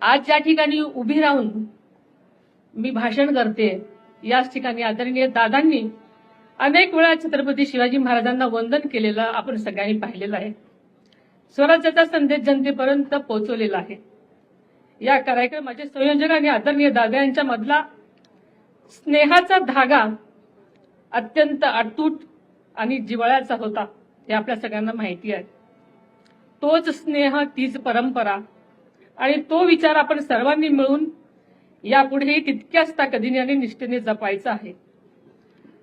आज ज्या ठिकाणी उभी राहून मी भाषण करते, याच ठिकाणी आदरणीय दादांनी अनेक वेळा छत्रपती शिवाजी महाराजांना वंदन केलेलं आपण सगळ्यांनी पाहिलेलं आहे. स्वराज्याचा संदेश जनतेपर्यंत पोहोचवलेला आहे. या कार्यक्रमाचे संयोजक आणि आदरणीय दादा यांच्या मधला स्नेहाचा धागा अत्यंत अतूट आणि जिव्हाळ्याचा होता, हे आपल्या सगळ्यांना माहिती आहे. तोच स्नेह, तीच परंपरा आणि तो विचार आपण सर्वांनी मिळून यापुढेही तितक्याच ताकदीने आणि निष्ठेने जपायचा आहे.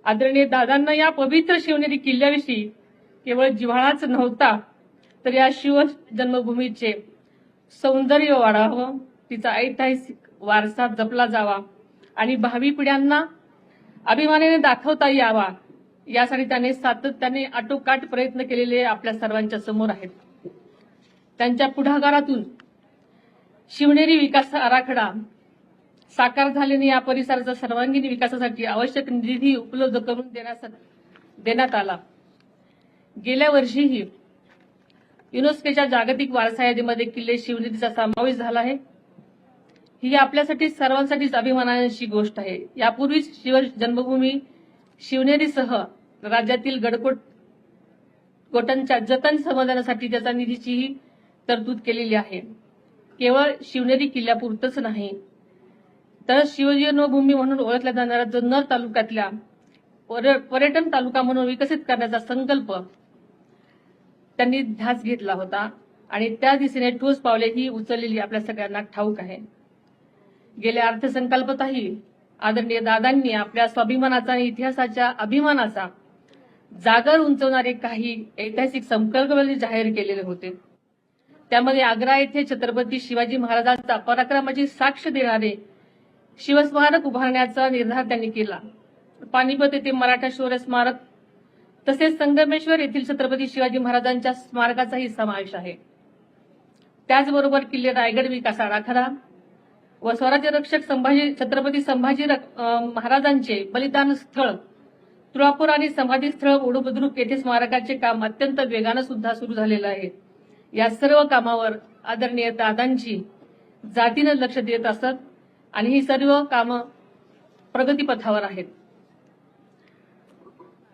आदरणीय दादांना या पवित्र शिवनेरी किल्ल्याविषयी केवळ जिव्हाळाच नव्हता, तर या शिव जन्मभूमीचे सौंदर्य वाढावं, तिचा ऐतिहासिक वारसा जपला जावा आणि भावी पिढ्यांना अभिमानाने दाखवता यावा, यासाठी त्याने सातत्याने आटोकाट प्रयत्न केलेले आपल्या सर्वांच्या समोर आहेत. त्यांच्या पुढाकारातून शिवनेरी विकास आराखडा साकार झाल्याने या परिसराचा सर्वांगीण विकासासाठी आवश्यक निधी उपलब्ध करून देण्यात आला. गेल्या वर्षीही युनेस्कोच्या जागतिक वारसा यादीमध्ये किल्ले शिवनेरीचा समावेश झाला आहे. ही आपल्यासाठी सर्वांसाठीच अभिमानाची गोष्ट आहे. यापूर्वीच शिव जन्मभूमी शिवनेरीसह राज्यातील गोटांच्या जतन संवर्धनासाठी त्याचा निधीचीही तरतूद केलेली आहे. केवळ शिवनेरी किल्ल्यापुरतच नाही, तर शिवजन्मभूमी म्हणून ओळखल्या जाणाऱ्या जुन्नर तालुक्यातल्या पर्यटन तालुका म्हणून विकसित करण्याचा संकल्प त्यांनी ध्यास घेतला होता आणि त्या दिशेने ठोस पावलेही उचललेली आपल्या सगळ्यांना ठाऊक आहे. गेल्या अर्थसंकल्पातही आदरणीय दादांनी आपल्या स्वाभिमानाचा आणि इतिहासाच्या अभिमानाचा जागर उंचवणारे काही ऐतिहासिक संकल्प जाहीर केलेले होते. त्यामध्ये आग्रा येथे छत्रपती शिवाजी महाराजांचा पराक्रमाची साक्ष देणारे शिवस्मारक उभारण्याचा निर्धार त्यांनी केला. पानिपत येथे मराठा शौर्य स्मारक तसेच संगमेश्वर येथील छत्रपती शिवाजी महाराजांच्या स्मारकाचाही समावेश आहे. त्याचबरोबर किल्ले रायगड विकास आराखडा व स्वराज्य रक्षक छत्रपती संभाजी महाराजांचे बलिदान स्थळ तुळापूर आणि समाधी स्थळ ओढूबुद्रुक येथे स्मारकाचे काम अत्यंत वेगानं सुद्धा सुरू झालेलं आहे. या सर्व कामावर आदरणीय दादांची जातीनं लक्ष देत असत आणि ही सर्व कामं प्रगतीपथावर आहेत.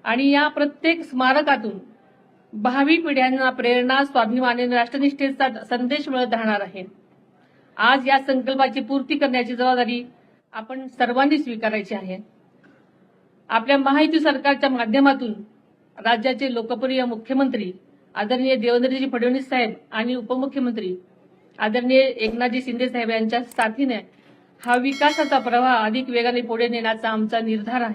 आणि या प्रत्येक स्मारकातून भावी पिढ्यांना प्रेरणा, स्वाभिमान आणि राष्ट्रनिष्ठेचा संदेश मिळत राहणार आहे. आज या संकल्पाची पूर्ती करण्याची जबाबदारी आपण सर्वांनी स्वीकारायची आहे. आपल्या महायुती सरकारच्या माध्यमातून राज्याचे लोकप्रिय मुख्यमंत्री आदरणीय देवेंद्रजी फडणवीस साहेब आणि उपमुख्यमंत्री आदरणीय एकनाथजी शिंदे साहेब यांच्या साथीने हा विकासाचा प्रवाह अधिक वेगाने पुढे नेण्याचा आमचा निर्धार आहे.